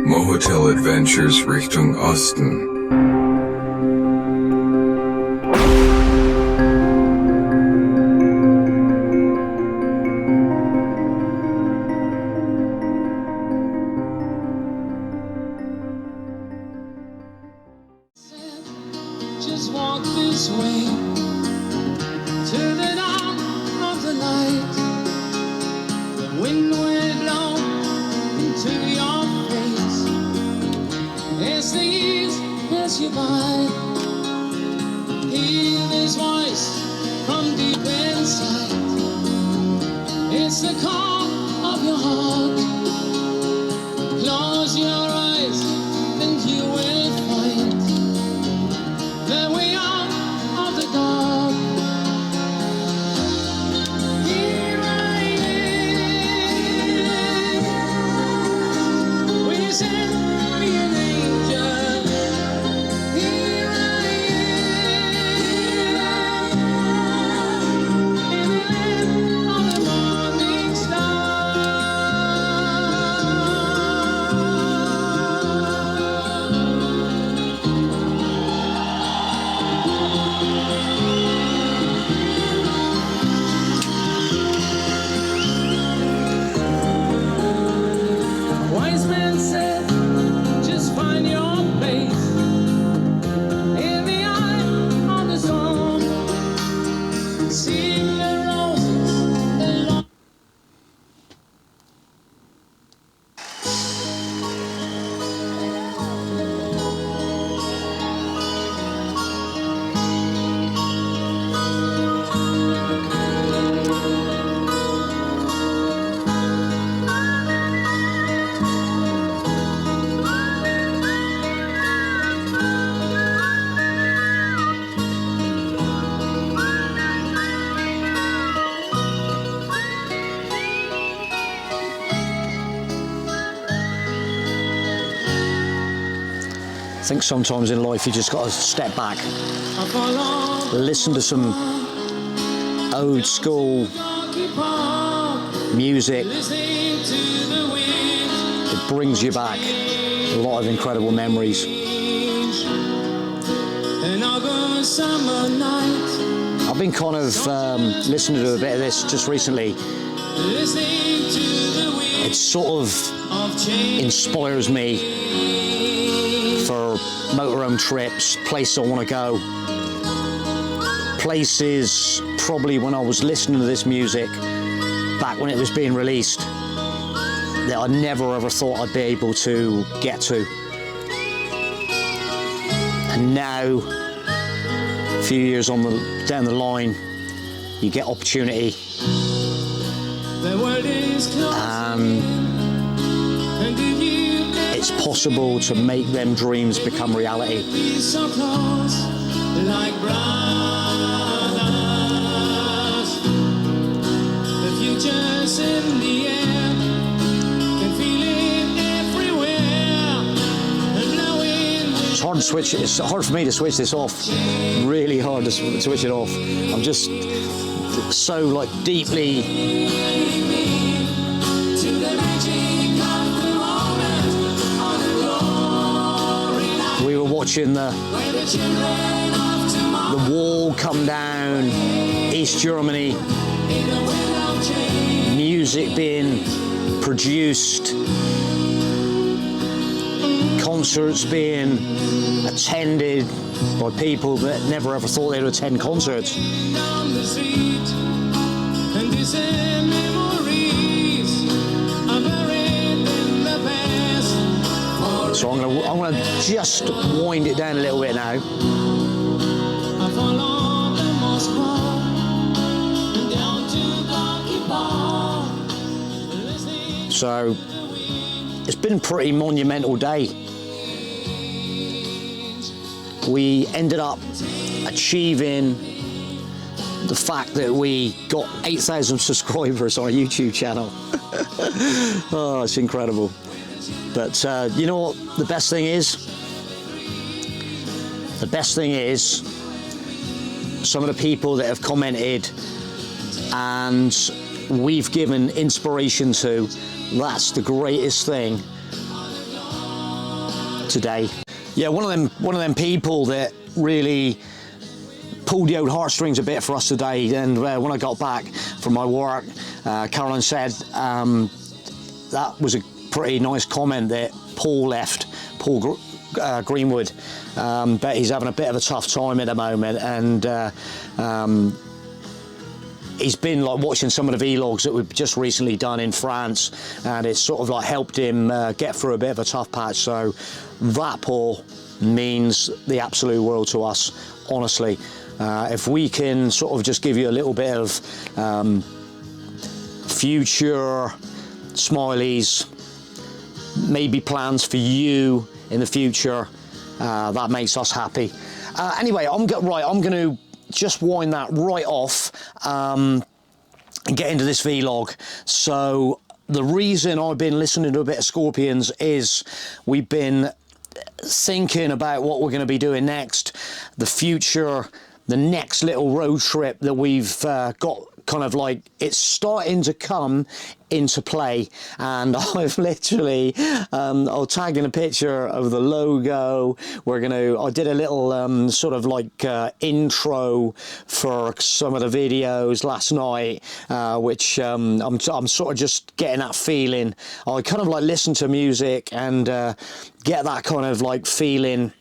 Mohotel Adventures Richtung Osten. Just walk this way to the dawn of the night. The wind will blow into your face as the years pass you by. Hear this voice from deep inside. It's the call of your heart. Close your eyes and you will find the way out of the dark. Here I am. Will you send me an angel? Here I am. In the land of the morning star. Wise man said, just find your place in the eye of the storm. Sing the roses along. I think sometimes in life you just got to step back, listen to some old school music. It brings you back a lot of incredible memories. I've been kind of listening to a bit of this just recently. It sort of inspires me for motorhome trips, places I want to go. Places probably when I was listening to this music back when it was being released that I never ever thought I'd be able to get to. And now, a few years down the line, you get opportunity. It's possible to make them dreams become reality. So close, like brothers. The future's in the air, can feel it everywhere. And blowing. It's hard to switch. It's hard for me to switch this off. Really hard to switch it off. I'm just so like deeply. We were watching the wall come down, East Germany, music being produced, concerts being attended by people that never ever thought they'd attend concerts. So I'm gonna just wind it down a little bit now. So it's been a pretty monumental day. We ended up achieving the fact that we got 8,000 subscribers on a YouTube channel. Oh, it's incredible. But you know what the best thing is? The best thing is some of the people that have commented and we've given inspiration to. That's the greatest thing today. Yeah, one of them people that really pulled the old heartstrings a bit for us today. And when I got back from my work, Caroline said that was a pretty nice comment that Paul left, Paul Greenwood, but he's having a bit of a tough time at the moment, and he's been like watching some of the vlogs that we've just recently done in France, and it's sort of like helped him get through a bit of a tough patch. So that, Paul, means the absolute world to us, honestly. If we can sort of just give you a little bit of future smileys, maybe plans for you in the future, that makes us happy. Anyway, I'm going to just wind that right off and get into this vlog. So the reason I've been listening to a bit of Scorpions is we've been thinking about what we're going to be doing next, the future, the next little road trip that we've got, kind of like it's starting to come into play. And I've literally I'll tag in a picture of the logo. I did a little sort of like intro for some of the videos last night, which I'm sort of just getting that feeling. I kind of like listen to music and get that kind of like feeling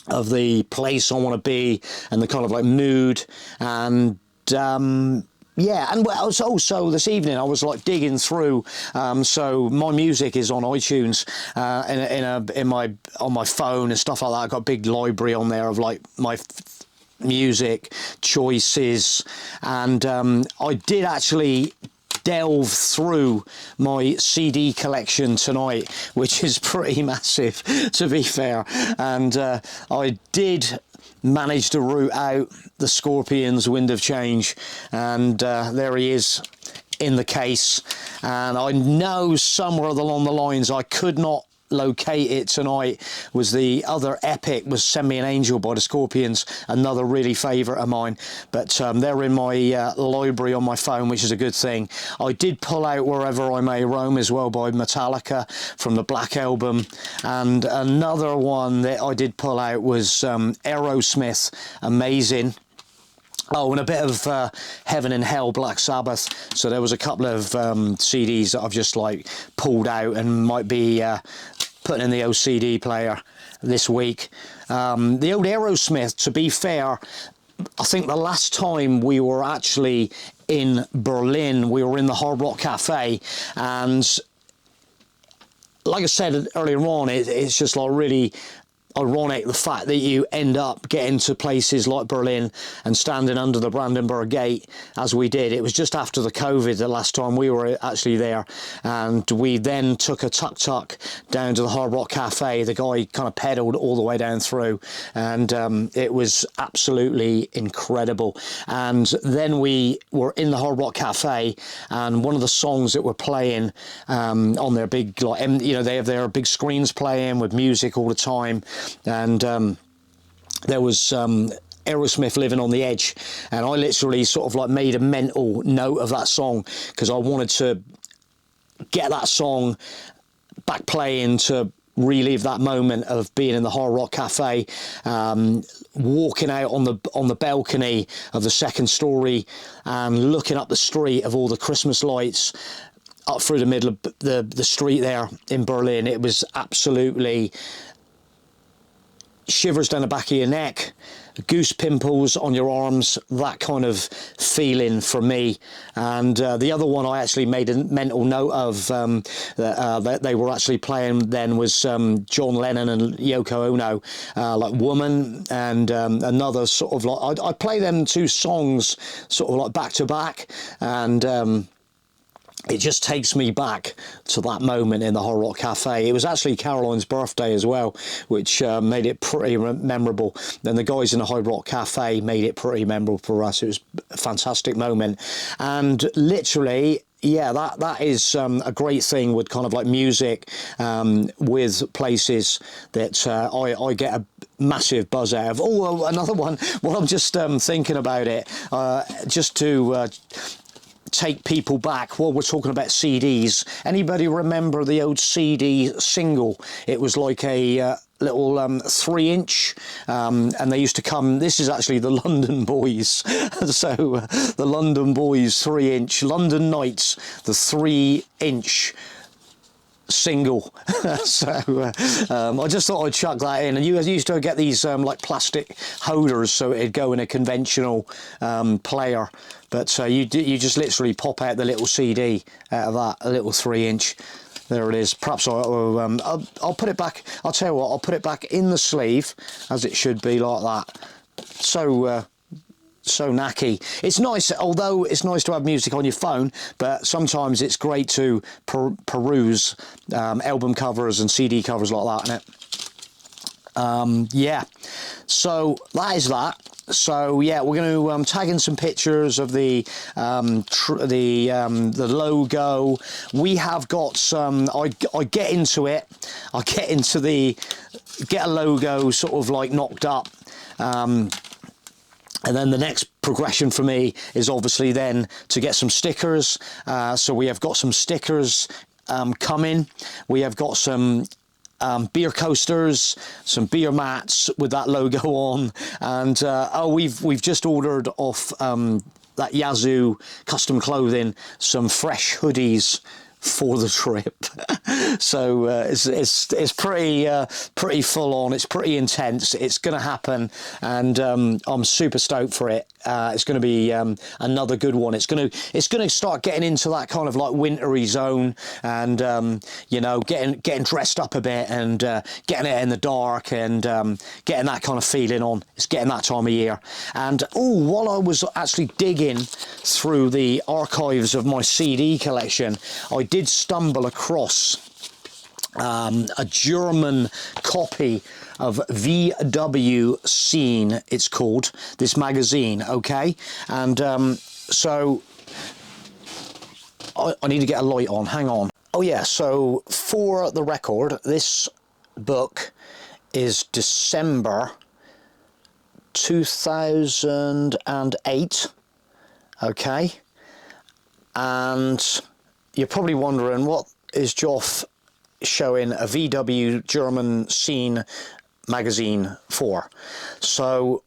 of the place I want to be and the kind of like mood. And yeah, and also this evening I was like digging through. So my music is on iTunes, on my phone and stuff like that. I've got a big library on there of like my music choices, and I did actually delve through my CD collection tonight, which is pretty massive, to be fair. And I did manage to root out the Scorpions Wind of Change, and there he is in the case. And I know somewhere along the lines I could not locate it tonight was the other epic was Send Me an Angel by the Scorpions, another really favourite of mine, but they're in my library on my phone, which is a good thing. I did pull out Wherever I May Roam as well by Metallica from the Black Album, and another one that I did pull out was Aerosmith, Amazing. Oh, and a bit of Heaven and Hell, Black Sabbath. So there was a couple of CDs that I've just like pulled out and might be putting in the OCD player this week. The old Aerosmith, to be fair, I think the last time we were actually in Berlin, we were in the Hard Rock Cafe, and like I said earlier on, it's just like really ironic, the fact that you end up getting to places like Berlin and standing under the Brandenburg Gate as we did. It was just after the COVID the last time we were actually there, and we then took a tuk-tuk down to the Hard Rock Cafe. The guy kind of pedalled all the way down through, and it was absolutely incredible. And then we were in the Hard Rock Cafe, and one of the songs that were playing on their big, like, you know, they have their big screens playing with music all the time, and there was Aerosmith, Living on the Edge, and I literally sort of like made a mental note of that song because I wanted to get that song back playing to relive that moment of being in the Hard Rock Cafe, walking out on the balcony of the second story and looking up the street of all the Christmas lights up through the middle of the street there in Berlin. It was absolutely shivers down the back of your neck, goose pimples on your arms, that kind of feeling for me. And the other one I actually made a mental note of that they were actually playing then was John Lennon and Yoko Ono, like Woman, and another sort of like, I play them two songs sort of like back to back, and it just takes me back to that moment in the Hard Rock Cafe. It was actually Caroline's birthday as well, which made it pretty memorable. Then the guys in the Hard Rock Cafe made it pretty memorable for us. It was a fantastic moment. And literally, yeah, that is a great thing with kind of like music, with places that I get a massive buzz out of. Oh, well, another one, well, I'm just thinking about it, just to take people back while we're talking about CDs. Anybody remember the old CD single? It was like a little 3-inch, and they used to come, this is actually the London Boys, so the London Boys 3-inch, London Nights, the 3-inch single. So I just thought I'd chuck that in. And you guys used to get these like plastic holders, so it'd go in a conventional player, but you just literally pop out the little CD out of that, a little 3-inch. There it is. Perhaps I'll put it back. I'll tell you what, I'll put it back in the sleeve as it should be, like that. So so knacky. It's nice, although it's nice to have music on your phone, but sometimes it's great to peruse album covers and CD covers like that, innit? Yeah, so that is that. So yeah, we're going to tag in some pictures of the logo. We have got some. I get into it. I get into get a logo sort of like knocked up. And then the next progression for me is obviously then to get some stickers. So we have got some stickers coming. We have got some beer coasters, some beer mats with that logo on, and we've just ordered off that Yazoo Custom Clothing some fresh hoodies for the trip. So it's pretty full on. It's pretty intense. It's going to happen, and I'm super stoked for it. It's going to be another good one. It's going to start getting into that kind of like wintry zone, and you know, getting dressed up a bit and getting it in the dark and getting that kind of feeling on. It's getting that time of year. And while I was actually digging through the archives of my CD collection, I did stumble across a German copy of VW Scene, it's called, this magazine, okay? And so I need to get a light on, hang on. Oh yeah, so for the record, this book is December 2008, okay? And you're probably wondering, what is Jof showing a VW German Scene magazine for? So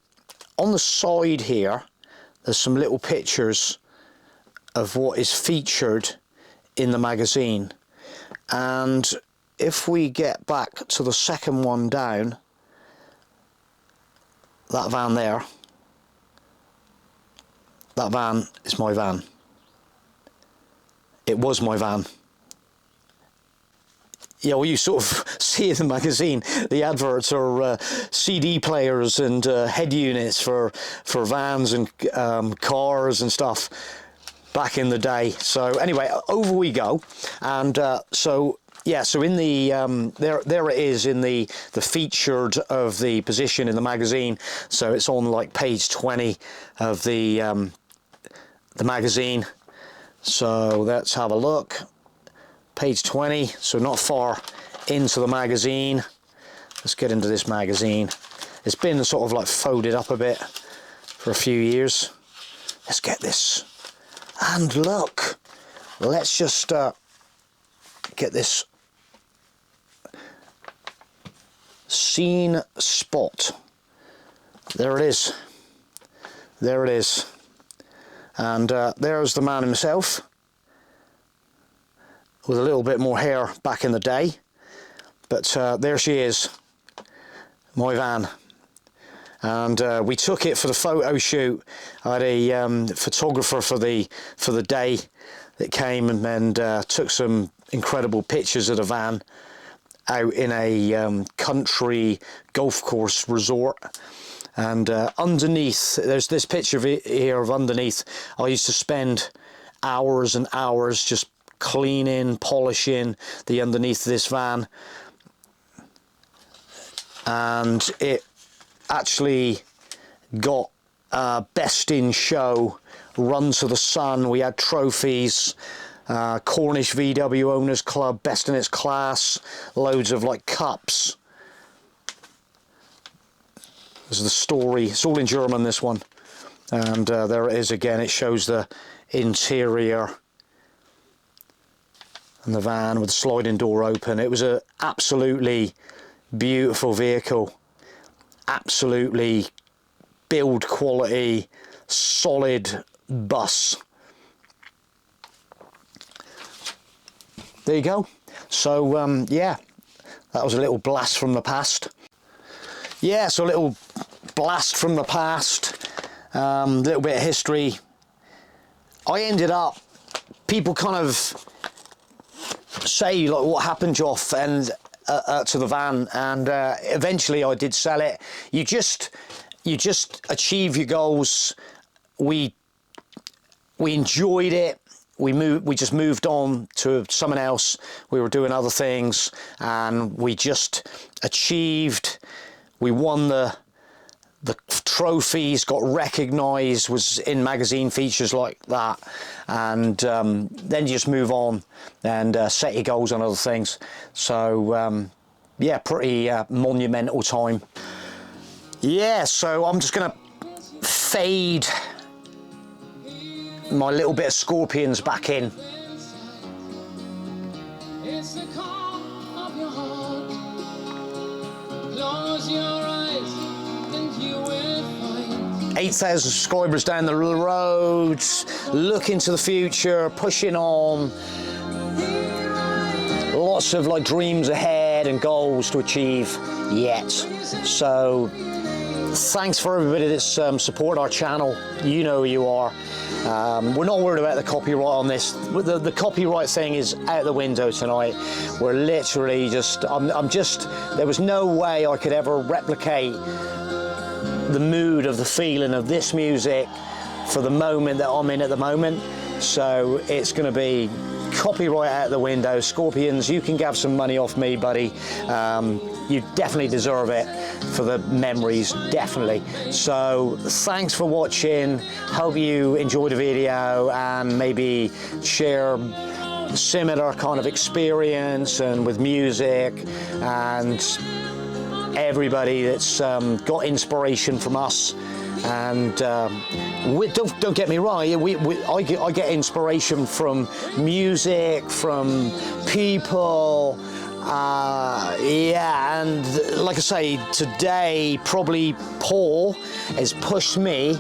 on the side here, there's some little pictures of what is featured in the magazine. And if we get back to the second one down, that van there, that van is my van. It was my van. Yeah, well, you sort of see in the magazine, the adverts are CD players and head units for vans and cars and stuff back in the day. So anyway, over we go. And so yeah, so in the there it is in the featured of the position in the magazine. So it's on like page 20 of the magazine. So let's have a look. Page 20, so not far into the magazine. Let's get into this magazine. It's been sort of like folded up a bit for a few years. Let's get this. And look, let's just get this Scene spot. There it is. There it is. And there's the man himself, with a little bit more hair back in the day, but there she is, my van. And we took it for the photo shoot. I had a photographer for the day that came and took some incredible pictures of the van out in a country golf course resort. And underneath, there's this picture here of underneath. I used to spend hours and hours just cleaning, polishing the underneath of this van, and it actually got best in show, run to the sun. We had trophies, Cornish VW Owners Club, best in its class, loads of like cups. This is the story. It's all in German, this one. And there it is again. It shows the interior and the van with the sliding door open. It was a absolutely beautiful vehicle. Absolutely build quality, solid bus. There you go. So yeah, that was a little blast from the past. Yeah, so a little blast from the past, little bit of history. I ended up, people kind of say like, what happened, Jof, and to the van, and eventually I did sell it. You just achieve your goals. We enjoyed it. We just moved on to someone else. We were doing other things, and we just achieved. We won the trophies, got recognised, was in magazine features like that, and then you just move on and set your goals on other things. So yeah, pretty monumental time. Yeah, so I'm just gonna fade my little bit of Scorpions back in. It's the call of your heart. Close your eyes and you will find 8,000 subscribers down the road, looking to the future, pushing on. Lots of like dreams ahead and goals to achieve yet. So thanks for everybody that's supported our channel. You know who you are. We're not worried about the copyright on this. The copyright thing is out the window tonight. We're literally just, there was no way I could ever replicate the mood of the feeling of this music for the moment that I'm in at the moment. So it's going to be copyright out the window. Scorpions, you can grab some money off me, buddy. You definitely deserve it for the memories, definitely. So thanks for watching. Hope you enjoyed the video and maybe share similar kind of experience and with music, and everybody that's got inspiration from us. And don't get me wrong, I get inspiration from music, from people. Yeah, and like I say, today probably Paul has pushed me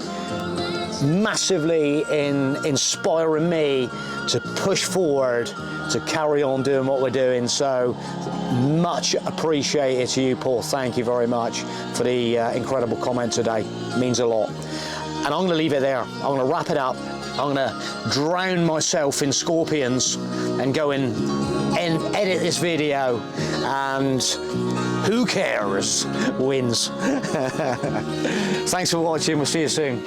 massively in inspiring me to push forward, to carry on doing what we're doing. So much appreciated to you, Paul. Thank you very much for the incredible comment today. It means a lot. And I'm going to leave it there. I'm going to wrap it up. I'm going to drown myself in Scorpions and go and edit this video, and who cares wins. Thanks for watching. We'll see you soon.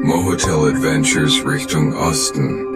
Motorhome Adventures Richtung Osten.